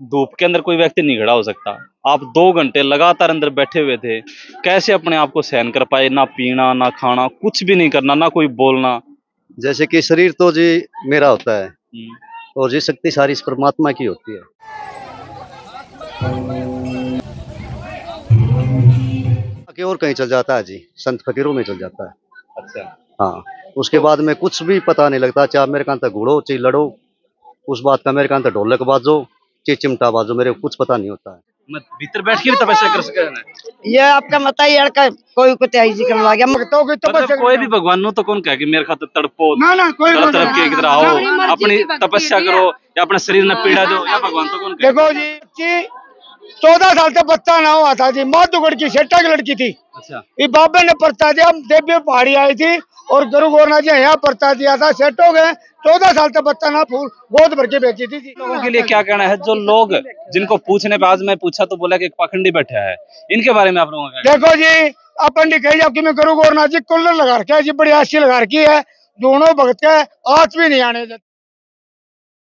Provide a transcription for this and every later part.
धूप के अंदर कोई व्यक्ति नहीं खड़ा हो सकता। आप 2 घंटे लगातार अंदर बैठे हुए थे, कैसे अपने आप को सहन कर पाए? ना पीना, ना खाना, कुछ भी नहीं करना, ना कोई बोलना। जैसे कि शरीर तो जी मेरा होता है हम्म। और ये शक्ति सारी इस परमात्मा की होती है। कि और कहीं चल जाता है जी, संत फकीरों में चल जाता है। अच्छा। हाँ, उसके बाद में कुछ भी पता नहीं लगता, चाहे मेरे कान तक घूड़ो चाहे लड़ो, उस बात का मेरे कान तक ढोलक बाजो चाहे चिमटा बाजो, मेरे को कुछ पता नहीं होता है। मत भीतर बैठ के भी तपस्या कर सके ना। ये आपका मत ही लड़का कोई कुछ ऐसी करने लग गया मगतों की मतलब कोई भी भगवान नो तो कौन कहे कि मेरे खातिर तड़पो, ना कोई तरफ तरफ के इधर आओ, अपनी तपस्या करो या अपने शरीर में पीड़ा दो, या भगवान तो कौन कहे? देखो जी 14 साल से बच्चा ना हुआ था जी, माधुगढ़ की सेठा की लड़की थी। अच्छा। ये बाबे ने पर्चा दिया, देवी पहाड़ी आई थी और गुरु गोरखनाथ जी यहाँ पर्चा दिया था, सेठ हो गए। 14 साल तक बच्चा ना फूल गोद भर के बेची थी जी। लोगों के लिए क्या कहना है? जो लोग जिनको पूछने पे आज मैं पूछा तो बोला कि एक पाखंडी बैठा है, इनके बारे में आप लोगों का? देखो जी अपन कही जाओ कि मैं गुरु गोरखनाथ जी कुल्लर लगा रखा है जी, बड़ी आशी लगा रखी है, दोनों भगत के आज भी नहीं आने देते।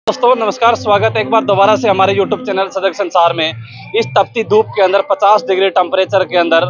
दोस्तों नमस्कार, स्वागत है एक बार दोबारा से हमारे YouTube चैनल सजग संसार में। इस तपती धूप के अंदर 50 डिग्री टेम्परेचर के अंदर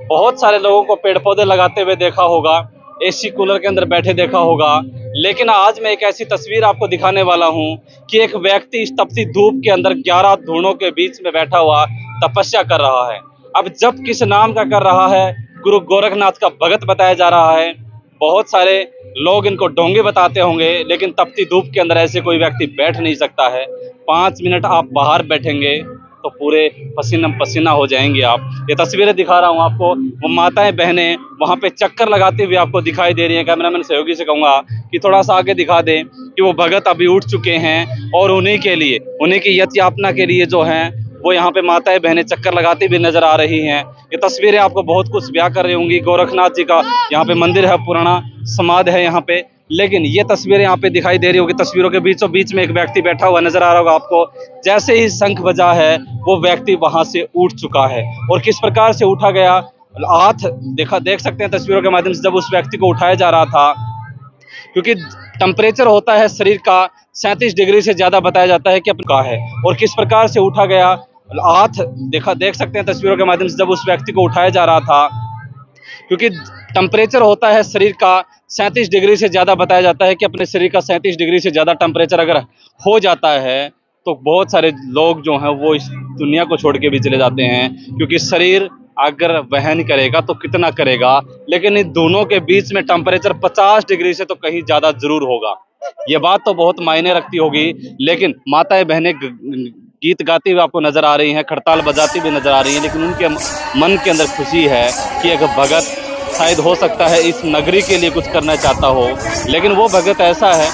बहुत सारे लोगों को पेड़ पौधे लगाते हुए देखा होगा, एसी कूलर के अंदर बैठे देखा होगा, लेकिन आज मैं एक ऐसी तस्वीर आपको दिखाने वाला हूं कि एक व्यक्ति इस तपती धूप के अंदर 11 धूणों के बीच में बैठा हुआ तपस्या कर रहा है। अब जब किस नाम का कर रहा है? गुरु गोरखनाथ का भगत बताया जा रहा है। बहुत सारे लोग इनको डोंगे बताते होंगे, लेकिन तपती धूप के अंदर ऐसे कोई व्यक्ति बैठ नहीं सकता है। 5 मिनट आप बाहर बैठेंगे तो पूरे पसीना पसीना हो जाएंगे आप। ये तस्वीरें दिखा रहा हूँ आपको, वो माताएं बहनें वहाँ पे चक्कर लगाते हुए आपको दिखाई दे रही हैं। कैमरामैन सहयोगी से कहूँगा कि थोड़ा सा आगे दिखा दें कि वो भगत अभी उठ चुके हैं और उन्हीं के लिए, उन्हीं की यत यातना के लिए जो हैं वो यहाँ पे माताएं बहनें चक्कर लगाती भी नजर आ रही हैं। ये तस्वीरें आपको बहुत कुछ बयां कर रही होंगी। गोरखनाथ जी का यहाँ पे मंदिर है, पुराना समाधि है यहाँ पे, लेकिन ये तस्वीरें यहाँ पे दिखाई दे रही होगी। तस्वीरों के बीचों बीच में एक व्यक्ति बैठा हुआ नजर आ रहा होगा आपको। जैसे ही शंख बजा है वो व्यक्ति वहां से उठ चुका है, और किस प्रकार से उठा गया हाथ देख सकते हैं तस्वीरों के माध्यम से। जब उस व्यक्ति को उठाया जा रहा था, क्योंकि टेम्परेचर होता है शरीर का 37 डिग्री से ज्यादा बताया जाता है कि अपना है, और किस प्रकार से उठा गया हाथ देख सकते हैं तस्वीरों के माध्यम से। जब उस व्यक्ति को उठाया जा रहा था, क्योंकि टेम्परेचर होता है शरीर का 37 डिग्री से ज्यादा बताया जाता है कि अपने शरीर का 37 डिग्री से ज्यादा टेम्परेचर अगर हो जाता है तो बहुत सारे लोग जो हैं वो इस दुनिया को छोड़ के भी चले जाते हैं, क्योंकि शरीर अगर वहन करेगा तो कितना करेगा, लेकिन इन दोनों के बीच में टेम्परेचर 50 डिग्री से तो कहीं ज्यादा जरूर होगा। ये बात तो बहुत मायने रखती होगी, लेकिन माताएं बहनें गीत गाती हुई आपको नजर आ रही हैं, खड़ताल बजाती हुई नजर आ रही हैं, लेकिन उनके मन के अंदर खुशी है कि एक भगत शायद हो सकता है इस नगरी के लिए कुछ करना चाहता हो, लेकिन वो भगत ऐसा है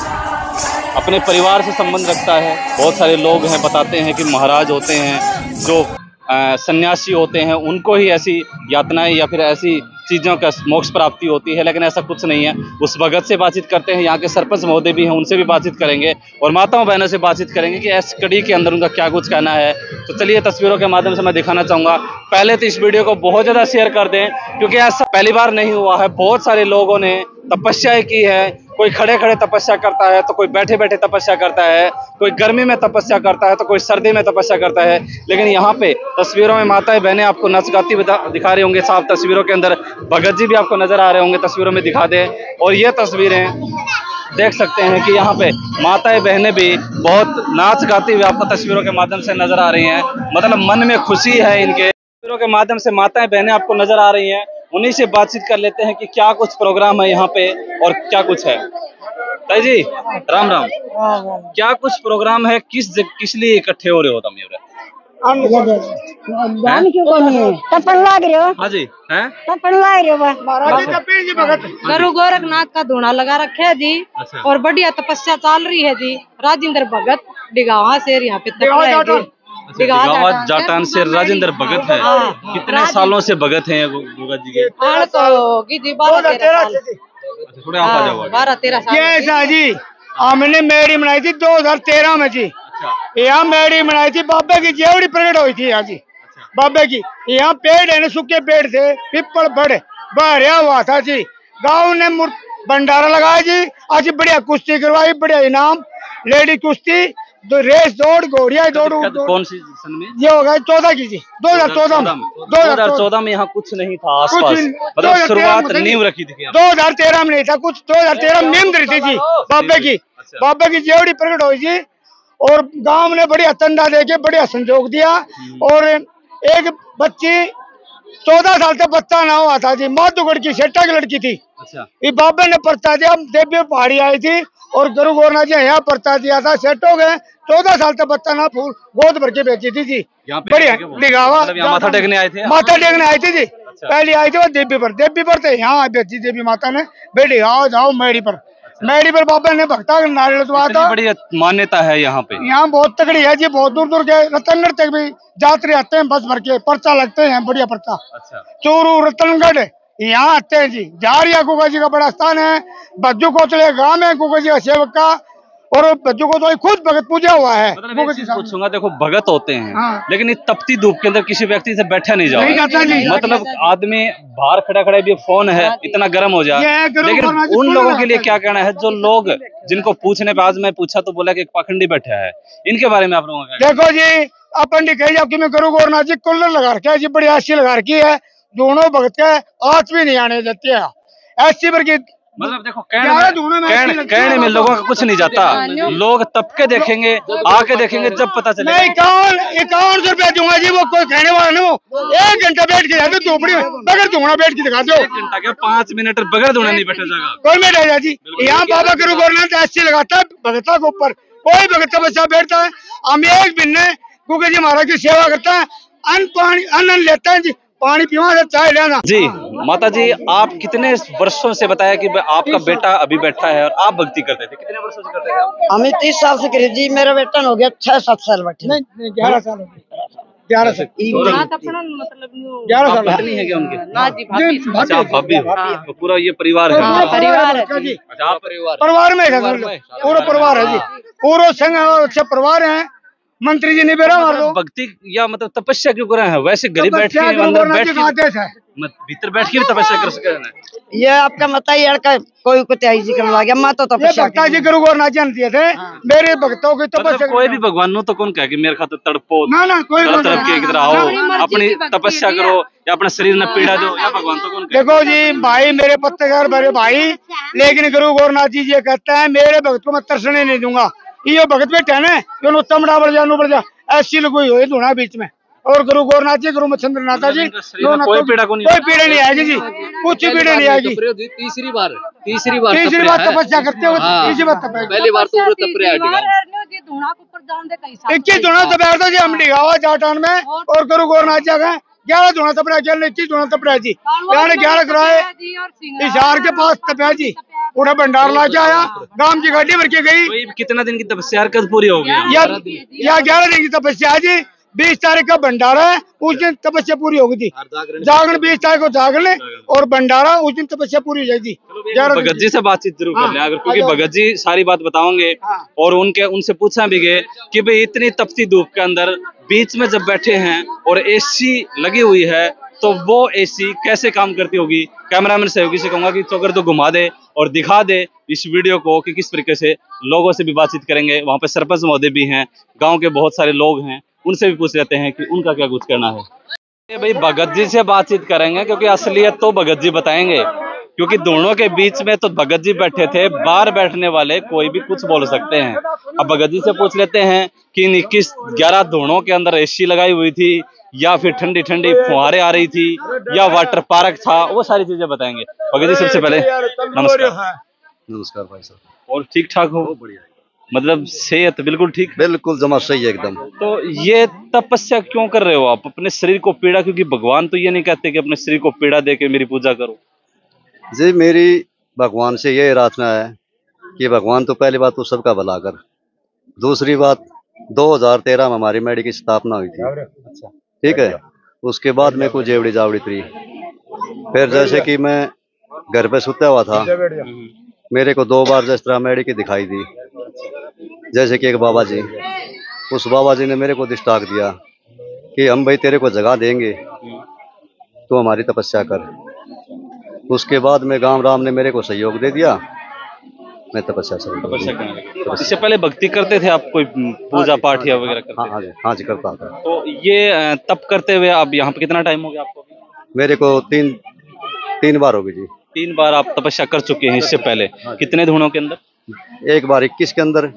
अपने परिवार से संबंध रखता है। बहुत सारे लोग हैं बताते हैं कि महाराज होते हैं जो सन्यासी होते हैं, उनको ही ऐसी यातनाएं या फिर ऐसी चीज़ों का मोक्ष प्राप्ति होती है, लेकिन ऐसा कुछ नहीं है। उस भगत से बातचीत करते हैं, यहाँ के सरपंच महोदय भी हैं, उनसे भी बातचीत करेंगे और माताओं बहनों से बातचीत करेंगे कि इस कड़ी के अंदर उनका क्या कुछ कहना है। तो चलिए तस्वीरों के माध्यम से मैं दिखाना चाहूँगा। पहले तो इस वीडियो को बहुत ज़्यादा शेयर कर दें, क्योंकि ऐसा पहली बार नहीं हुआ है। बहुत सारे लोगों ने तपस्याएं की है, कोई खड़े खड़े तपस्या करता है तो कोई बैठे बैठे तपस्या करता है, कोई गर्मी में तपस्या करता है तो कोई सर्दी में तपस्या करता है, लेकिन यहाँ पे तस्वीरों में माताएं बहनें आपको नच गाती दिखा रही होंगे। साफ तस्वीरों के अंदर भगत जी भी आपको नजर आ रहे होंगे, तस्वीरों में दिखा दें। और ये तस्वीरें देख सकते हैं कि यहाँ पे माताएं बहनें भी बहुत नाच गाती हुई आपको तस्वीरों के माध्यम से नजर आ रही हैं। मतलब मन में खुशी है इनके। तस्वीरों के माध्यम से माताएं बहनें आपको नजर आ रही हैं, उन्हीं से बातचीत कर लेते हैं कि क्या कुछ प्रोग्राम है यहाँ पे और क्या कुछ है। ताई जी राम राम, क्या कुछ प्रोग्राम है? किस लिए इकट्ठे हो रहे हो तुम? तपन लाग रहे हो? हाँ जी हैं? तपन लाग रहे हो? गुरु गोरखनाथ का धूना लगा रखे है जी। अच्छा। और बढ़िया तपस्या चल रही है जी। राजेंद्र भगत डिगावा से यहाँ पे डिगावा जाटान से राजेंद्र भगत है। कितने सालों से भगत हैं गुगा जी के? जी 12-13 साल। थोड़े आप आ जाओ। 12-13 साल। ये ऐसा जी हमने मेरी बनाई थी 2013 में जी। यहाँ मेरी बनाई थी, बाबे की जेवड़ी प्रकट हुई थी यहाँ जी। बाबे की यहाँ पेड़ है ना, सूखे पेड़ थे, पिपल बड़े बहरिया हुआ था जी। गाँव ने भंडारा लगाया जी, आज बढ़िया कुश्ती करवाई, बढ़िया इनाम लेडी कुश्ती रेस दौड़ घोड़िया दौड़ कौन सी सन में? ये हो गया 14 की जी, 2014 में। 2014 में यहाँ कुछ नहीं था आसपास, मतलब शुरुआत नींव रखी थी। 2013 में नहीं था कुछ, 2013 में नींव रही थी जी बाबे की जेवड़ी प्रकट हुई जी। और गांव ने बढ़िया चंदा देके बढ़िया संजोग दिया। और एक बच्ची 14 साल तक बच्चा ना हुआ था जी, माधुगढ़ की सेठा की लड़की थी। अच्छा। ये बाबे ने पर्चा दिया, देवी पहाड़ी आई थी और गुरु गोरखनाथ जी यहाँ पर्चा दिया था, सेट हो गए। 14 साल तक बच्चा ना फूल गोद भर के बेची थी जी, बढ़िया दिखावा। माथा टेकने आए थे? माथा टेकने आए थे जी। पहले आई थी वो देवी पर थे, यहाँ बेची देवी माता ने, बेटी आओ जाओ मेड़ी पर बाबा ने भक्ता नारियल दुआ था। बड़ी मान्यता है यहाँ पे। यहाँ बहुत तगड़ी है जी, बहुत दूर दूर के रतनगढ़ तक भी यात्री आते हैं बस भर के, पर्चा लगते हैं बढ़िया पर्चा। अच्छा। चूरू रतनगढ़ यहाँ आते हैं जी। जारिया कुका जी का बड़ा स्थान है, बज्जू कोतले गांव है कुका जी का सेवक का, और बज्जू कोतले खुद भगत पूजा हुआ है। मतलब पूछूंगा, देखो भगत होते हैं हाँ। लेकिन इस तपती धूप के अंदर किसी व्यक्ति से बैठा नहीं जाओ, मतलब आदमी बाहर खड़ा खड़ा भी फोन है इतना गर्म हो जाए। लेकिन उन लोगों के लिए क्या कहना है जो लोग जिनको पूछने पे, आज मैं पूछा तो बोला कि एक पाखंडी बैठा है, इनके बारे में आप लोगों का? देखो जी अपन कही जाओ कि मैं गुरु गोरखनाथ जी कूलर लगा रखा है जी, बड़ी ऐसी लगा रखी है, दोनों भगत के हाथ भी नहीं आने देते हैं ऐसी पर की। मतलब देखो कहने में लोगों का कुछ नहीं जाता, लोग तब के देखेंगे, आके देखेंगे जब पता चलेगा। मैं 51 रुपया दूंगा जी, वो कोई कहने वाला नहीं, वो 1 घंटा बैठ के जाते धूपड़ी में बगैर धुआं बैठ के दिखा दो। 1 घंटा क्या 5 मिनट बगैर धुआं नहीं बैठा जाएगा, कोई बैठा जाए जी। यहाँ बाबा गुरु गोरखनाथ ऐसी लगाता है भगता के ऊपर, कोई भगत बच्चा बैठता है। हम एक दिन क्योंकि जी महाराज की सेवा करता है, अन्न लेता है जी, पानी पीवा से चाय लेना जी। माता जी आप कितने वर्षों से बताया कि आपका बेटा अभी बैठा है और आप भक्ति करते थे, कितने वर्षों से करते थे? हमें 30 साल से करे जी, मेरा बेटा हो गया 6-7 साल बैठे। नहीं 11 साल हो गए, 11 साल। 11 साल पत्नी है क्या उनके? अच्छा आप भाभी हो, तो पूरा ये परिवार है? परिवार है जी। अच्छा आप परिवार में है, पूरा परिवार है जी, पूरा संघ अच्छा परिवार है। मंत्री जी ने बेरा मार दो। भक्ति या मतलब तपस्या क्यों कर रहे हैं? वैसे गरीब बैठ के अंदर बैठ के भीतर बैठ के भी तपस्या कर सकते हैं। ये आपका मता ही लड़का कोई को त्याई जी करने लगा, मैं तो तपस्या भक्ता जी गुरु गोरखनाथ जानते थे मेरे भक्तों की तपस्या। कोई भी भगवान नो तो कौन कहे कि मेरे खातिर तड़पो, ना कोई तरफ के इधर आओ, अपनी तपस्या करो या अपने शरीर में पीड़ा दो, या भगवान तो कौन कहे? देखो जी भाई मेरे पत्रकार मेरे भाई, लेकिन गुरु गोरखनाथ जी ये कहता है मेरे भक्त को मैं तरसने नहीं दूंगा। ये भगत बैठे है ना तमड़ा बढ़ जा ऐसी लगोई हुई धुना बीच में। और गुरु गोरखनाथ जी गुरु मच्छिंद्र नाथा जी कोई पीड़ा नहीं आएगी जी, कुछ पीड़ा नहीं आएगी। तीसरी बार तपस्या करते हो, तीसरी बार पहली बार तो 21 धुना तपया जी हम डिगावा जाटान में, और गुरु गोरखनाथ जी गए 11 धुना तपया, 21 धुना तपया जी, 11 कराए इशार के पास तपया जी, पूरा भंडार ला के आया, गांव की गाड़ी भर के गई। कितना दिन की तपस्या कब पूरी हो गई? या 11 दिन की तपस्या जी, 20 तारीख का भंडारा है, उस दिन तपस्या पूरी होगी थी। जागरण 20 तारीख को जागरण और भंडारा उस दिन तपस्या पूरी हो जाएगी। भगत जी से बातचीत जरूर कर लें, अगर क्योंकि भगत जी सारी बात बताओगे। और उनसे पूछा भी गए कि भाई इतनी तपती धूप के अंदर बीच में जब बैठे हैं और एसी लगी हुई है तो वो एसी कैसे काम करती होगी। कैमरामैन सहयोगी से कहूंगा कि तो अगर तो घुमा दे और दिखा दे इस वीडियो को कि किस तरीके से। लोगों से भी बातचीत करेंगे, वहाँ पे सरपंच महोदय भी हैं, गांव के बहुत सारे लोग हैं, उनसे भी पूछ लेते हैं कि उनका क्या कुछ कहना है। भाई भगत जी से बातचीत करेंगे क्योंकि असलियत तो भगत जी बताएंगे, क्योंकि दोनों के बीच में तो भगत जी बैठे थे, बाहर बैठने वाले कोई भी कुछ बोल सकते हैं। अब भगत जी से पूछ लेते हैं कि 11 धोनों के अंदर एसी लगाई हुई थी या फिर ठंडी ठंडी फुहारे आ रही थी या वाटर पार्क था, वो सारी चीजें बताएंगे। भगत जी सबसे पहले नमस्कार भाई साहब। और ठीक ठाक हो? बढ़िया, मतलब सेहत बिल्कुल ठीक? बिल्कुल जमा सही है एकदम। तो ये तपस्या क्यों कर रहे हो आप? अपने शरीर को पीड़ा, क्योंकि भगवान तो ये नहीं कहते कि अपने शरीर को पीड़ा दे के मेरी पूजा करो। जी मेरी भगवान से ये प्रार्थना है कि भगवान तो पहली बात तो सबका भला कर, दूसरी बात 2013 में हमारी मेडी की स्थापना हुई थी, ठीक है। उसके बाद में कुछ जेवड़ी जावड़ी थी, फिर जैसे कि मैं घर पे सुता हुआ था, मेरे को 2 बार जिस तरह मेडी की दिखाई दी, जैसे कि एक बाबा जी, उस बाबा जी ने मेरे को दिष्टाक दिया कि हम भाई तेरे को जगह देंगे तो हमारी तपस्या कर। उसके बाद में गांव राम ने मेरे को सहयोग दे दिया मैं तपस्या से तपस्या करने लगे। इससे पहले भक्ति करते थे आप, कोई पूजा पाठ या वगैरह करते हाँ थे? हाँ जी, हाँ जी करता था। तो ये तप करते हुए अब यहाँ पे कितना टाइम हो गया आपको? मेरे को तीन बार होगी जी। 3 बार आप तपस्या कर चुके हैं इससे पहले। कितने धुनों के अंदर? एक बार 21 के अंदर,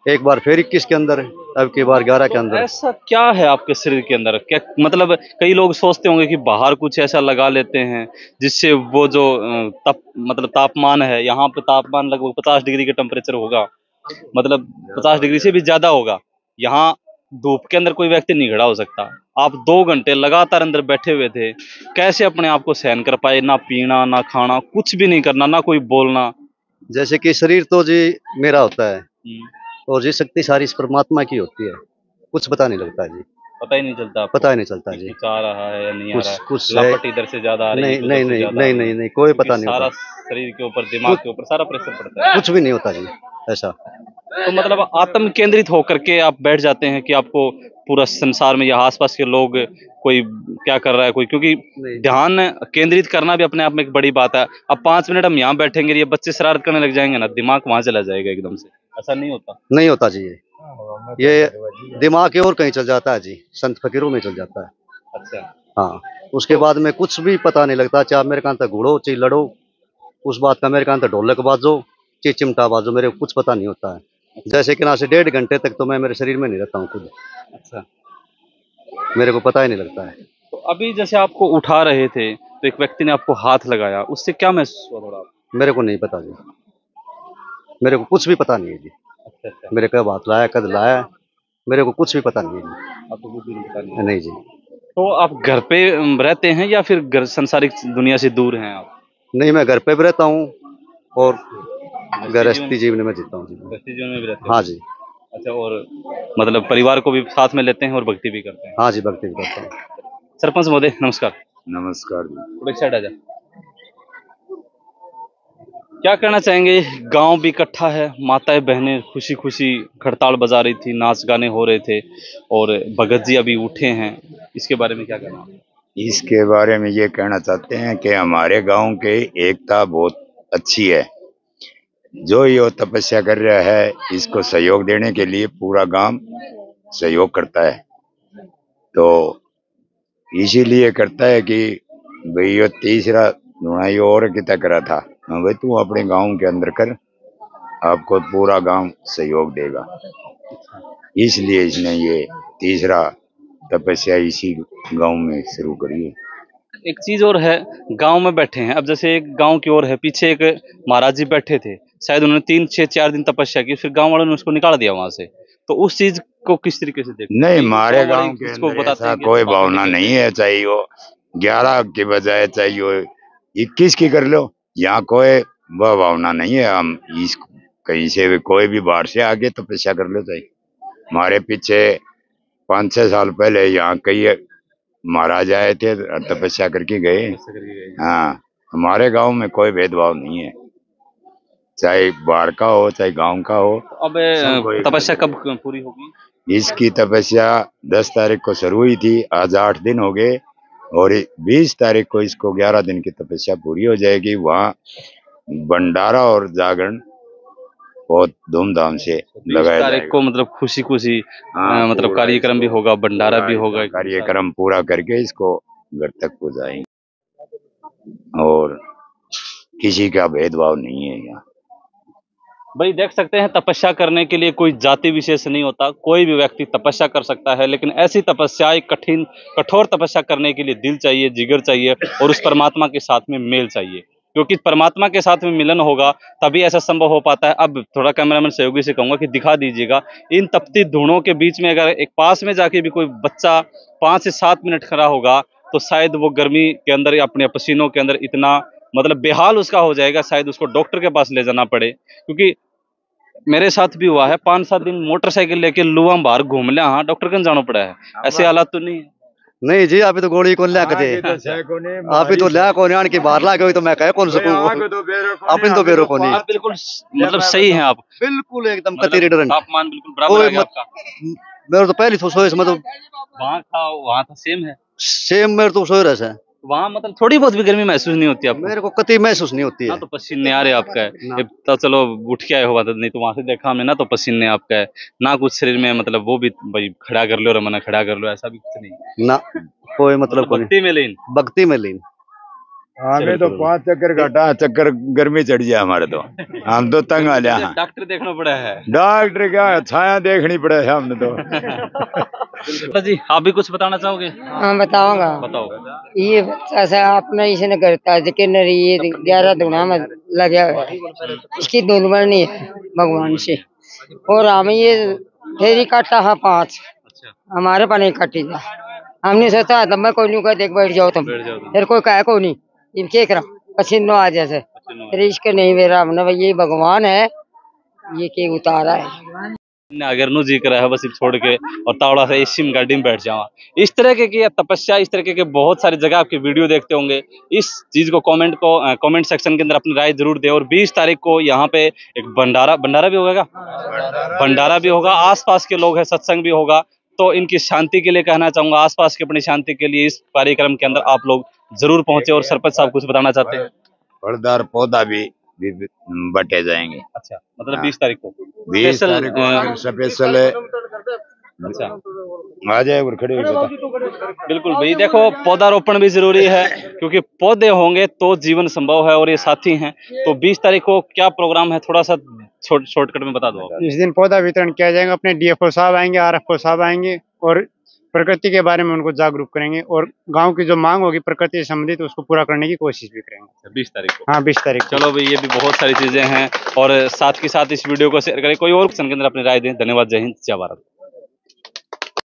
एक बार फिर 21 के अंदर, अब की बार 11 के अंदर। ऐसा क्या है आपके शरीर के अंदर? क्या मतलब कई लोग सोचते होंगे कि बाहर कुछ ऐसा लगा लेते हैं जिससे वो जो मतलब तापमान है, यहाँ पे तापमान लगभग 50 डिग्री का टेम्परेचर होगा, मतलब 50 डिग्री से भी ज्यादा होगा। यहाँ धूप के अंदर कोई व्यक्ति नहीं खड़ा हो सकता। आप 2 घंटे लगातार अंदर बैठे हुए थे, कैसे अपने आप को सहन कर पाए? ना पीना, ना खाना, कुछ भी नहीं करना, ना कोई बोलना। जैसे कि शरीर तो जी मेरा होता है और ये शक्ति सारी इस परमात्मा की होती है, कुछ पता नहीं लगता जी। पता ही नहीं चलता आपको? पता ही नहीं चलता जी। कुछ आ रहा है या नहीं आ कुछ रहा है? कुछ लपट इधर से ज्यादा आ रही है, नहीं उधर नहीं से नहीं ज्यादा आ नहीं रही है। नहीं नहीं कोई क्योंकि पता नहीं सारा होता, शरीर के ऊपर, दिमाग के ऊपर सारा प्रेशर पड़ता है। कुछ भी नहीं होता जी ऐसा। तो मतलब आत्म केंद्रित होकर के आप बैठ जाते हैं कि आपको पूरा संसार में या आसपास के लोग कोई क्या कर रहा है कोई, क्योंकि ध्यान केंद्रित करना भी अपने आप में एक बड़ी बात है। अब 5 मिनट हम यहाँ बैठेंगे, ये बच्चे शरारत करने लग जाएंगे ना, दिमाग वहां चला जाएगा एकदम से। ऐसा नहीं होता? नहीं होता जी, ये दिमाग की ओर कहीं चल जाता है जी, संत फकीरों में चल जाता है। अच्छा। हाँ, उसके बाद में कुछ भी पता नहीं लगता, चाहे मेरे कान तक घूड़ो चाहे लड़ो, उस बात का मेरे कान तक ढोलक बाजो चाहे चिमटा बाजो, मेरे को कुछ पता नहीं होता है। जैसे कि ना से 1.5 घंटे तक तो मैं मेरे शरीर में नहीं रहता हूँ खुद। अच्छा, मेरे को पता ही नहीं लगता है। तो अभी जैसे आपको उठा रहे थे तो एक व्यक्ति ने आपको हाथ लगाया, उससे क्या महसूस हुआ थोड़ा? मेरे को नहीं पता जी, मेरे को कुछ भी पता नहीं है जी। अच्छा अच्छा, मेरे कब हाथ लाया कद लाया मेरे को कुछ भी पता नहीं है जी। आपको कुछ भी पता नहीं? नहीं जी। तो आप घर पे रहते हैं या फिर घर संसारिक दुनिया से दूर हैं आप? नहीं, मैं घर पे भी रहता हूँ और गृहस्थी जीवन में जीता हूँ जी। गृहस्थी जीवन में भी रहते हैं? हाँ जी। अच्छा, और मतलब परिवार को भी साथ में लेते हैं और भक्ति भी करते हैं? हाँ जी, भक्ति भी करता हूँ। सरपंच महोदय नमस्कार। नमस्कार जी। थोड़ा साइड आ जाए। क्या कहना चाहेंगे? गांव भी इकट्ठा है, माताएं बहनें खुशी खुशी खड़ताल बजा रही थी, नाच गाने हो रहे थे और भगत जी अभी उठे हैं, इसके बारे में क्या कहना? इसके बारे में ये कहना चाहते हैं कि हमारे गांव की एकता बहुत अच्छी है। जो ये तपस्या कर रहा है, इसको सहयोग देने के लिए पूरा गांव सहयोग करता है। तो इसीलिए करता है कि भाई ये तीसरा धुनाई और कितना करा था, हाँ भाई तू अपने गांव के अंदर कर, आपको पूरा गांव सहयोग देगा। इसलिए इसने ये तीसरा तपस्या इसी गांव में शुरू करी है। एक चीज और है, गांव में बैठे हैं, अब जैसे एक गांव की ओर है, पीछे एक महाराज जी बैठे थे, शायद उन्होंने 3-4 दिन तपस्या की, फिर गांव वालों ने उसको निकाल दिया वहां से। तो उस चीज को किस तरीके से देखते? नहीं, हमारे गांव के अंदर ऐसा कोई भावना नहीं है, चाहे वो 11 के बजाय चाहे वो 21 की कर लो, यहाँ कोई वह भावना नहीं है। हम इस कहीं से भी कोई भी बाहर से आके तपस्या कर लो। चाहिए हमारे पीछे 5-6 साल पहले यहाँ कई महाराज आए थे, तपस्या करके गए। हाँ, हमारे गांव में कोई भेदभाव नहीं है, चाहे बाहर का हो चाहे गांव का हो। अब तपस्या कब पूरी होगी? इसकी तपस्या 10 तारीख को शुरू हुई थी, आज 8 दिन हो गए और 20 तारीख को इसको 11 दिन की तपस्या पूरी हो जाएगी। वहाँ भंडारा और जागरण बहुत धूमधाम से लगाया जाएगा। 20 तारीख को मतलब खुशी खुशी मतलब कार्यक्रम भी होगा, भंडारा भी होगा, कार्यक्रम पूरा करके इसको घर तक पहुँचाएंगे और किसी का भेदभाव नहीं है यहाँ। भाई देख सकते हैं, तपस्या करने के लिए कोई जाति विशेष नहीं होता, कोई भी व्यक्ति तपस्या कर सकता है, लेकिन ऐसी तपस्या, एक कठोर तपस्या करने के लिए दिल चाहिए, जिगर चाहिए और उस परमात्मा के साथ में मेल चाहिए, क्योंकि परमात्मा के साथ में मिलन होगा तभी ऐसा संभव हो पाता है। अब थोड़ा कैमरामैन सहयोगी से कहूंगा कि दिखा दीजिएगा, इन तपती धूणों के बीच में अगर एक पास में जाके भी कोई बच्चा 5 से 7 मिनट खड़ा होगा तो शायद वो गर्मी के अंदर या अपने पसीनों के अंदर इतना मतलब बेहाल उसका हो जाएगा, शायद उसको डॉक्टर के पास ले जाना पड़े। क्योंकि मेरे साथ भी हुआ है, 5-7 दिन मोटरसाइकिल लेके लुआ बाहर घूम लिया, हाँ डॉक्टर कन जाना पड़ा है, ऐसे हालात तो नहीं है। नहीं जी, अभी तो गोली कौन लिया कदे, अभी तो लिया कौन आन की बाहर ला गई, तो मैं कह कौन सकूं, अपने तो बेरो को नहीं। बिल्कुल मतलब सही है आप, बिल्कुल एकदम कतरी डरन, तापमान बिल्कुल बराबर है आपका। मेरे तो पहली तो सोए मतलब वहाँ था सेम है, सेम मेरे तो सोए रहा है, वहाँ मतलब थोड़ी बहुत भी गर्मी महसूस नहीं होती आपको? मेरे को कतई महसूस नहीं होती ना है। तो पसीने आ रहे आपका है, ना। ये तो चलो उठ के आए हो बात नहीं तो वहां से देखा हमने ना तो पसीने आपका है ना, कुछ शरीर में मतलब वो भी भाई खड़ा कर लो रमना खड़ा कर लो ऐसा भी कुछ नहीं ना कोई मतलब को नहीं। भक्ति में लीन। भक्ति में लीन। हमें तो 5 चक्कर घटा चक्कर गर्मी चढ़ गया हमारे तो, हम तो तंग आ लिया। डॉक्टर देखना पड़ा है। डॉक्टर क्या छाया देखनी पड़े है हमने तो। जी आप भी कुछ बताना चाहोगे? हाँ बताऊंगा। बताओ। ये ऐसा अपना इसने करता है लेकिन ये 11 दुना में लगा हुआ है, इसकी दुश्मनी है भगवान से। और हमें ये फेरी काटा है 5, हमारे पर नहीं काटी जा। हमने सोचा तब मैं कोई नहीं कह देख बैठ जाओ तुम, फिर कोई कहे को नहीं इनके करा पसीनो आ जैसे रिश्क नहीं मेरा हमने भाई ये भगवान है ये के उतारा है। अगर नु जी करा है बस छोड़ के और तावड़ा से इसी में गाड़ी में बैठ जावा। इस तरह की तपस्या, इस तरह के बहुत सारी जगह आपकी वीडियो देखते होंगे। इस चीज को कमेंट सेक्शन के अंदर अपनी राय जरूर दे। और 20 तारीख को यहाँ पे एक भंडारा भी होगा, भंडारा भी होगा, आसपास के लोग हैं, सत्संग भी होगा। तो इनकी शांति के लिए कहना चाहूंगा, आसपास की अपनी शांति के लिए इस कार्यक्रम के अंदर आप लोग जरूर पहुंचे। और सरपंच साहब कुछ बताना चाहते हैं? फलदार पौधा भी बटे जाएंगे। अच्छा मतलब 20 तारीख को 20 तारीख को स्पेशल है। अच्छा आ जाए और खड़े हो जाओ। बिल्कुल भाई, देखो पौधारोपण भी जरूरी है क्योंकि पौधे होंगे तो जीवन संभव है और ये साथी हैं। तो 20 तारीख को क्या प्रोग्राम है थोड़ा सा शॉर्टकट में बता दो। इस दिन पौधा वितरण किया जाएगा। अपने DFO साहब आएंगे, RFO साहब आएंगे और प्रकृति के बारे में उनको जागरूक करेंगे और गांव की जो मांग होगी प्रकृति से संबंधित उसको पूरा करने की कोशिश भी करेंगे। 20 तारीख को? हाँ 20 तारीख। चलो भाई, ये भी बहुत सारी चीजें हैं और साथ के साथ इस वीडियो को शेयर करें। कोई और क्वेश्चन के अंदर अपनी राय दें। धन्यवाद। जय हिंद, जय भारत।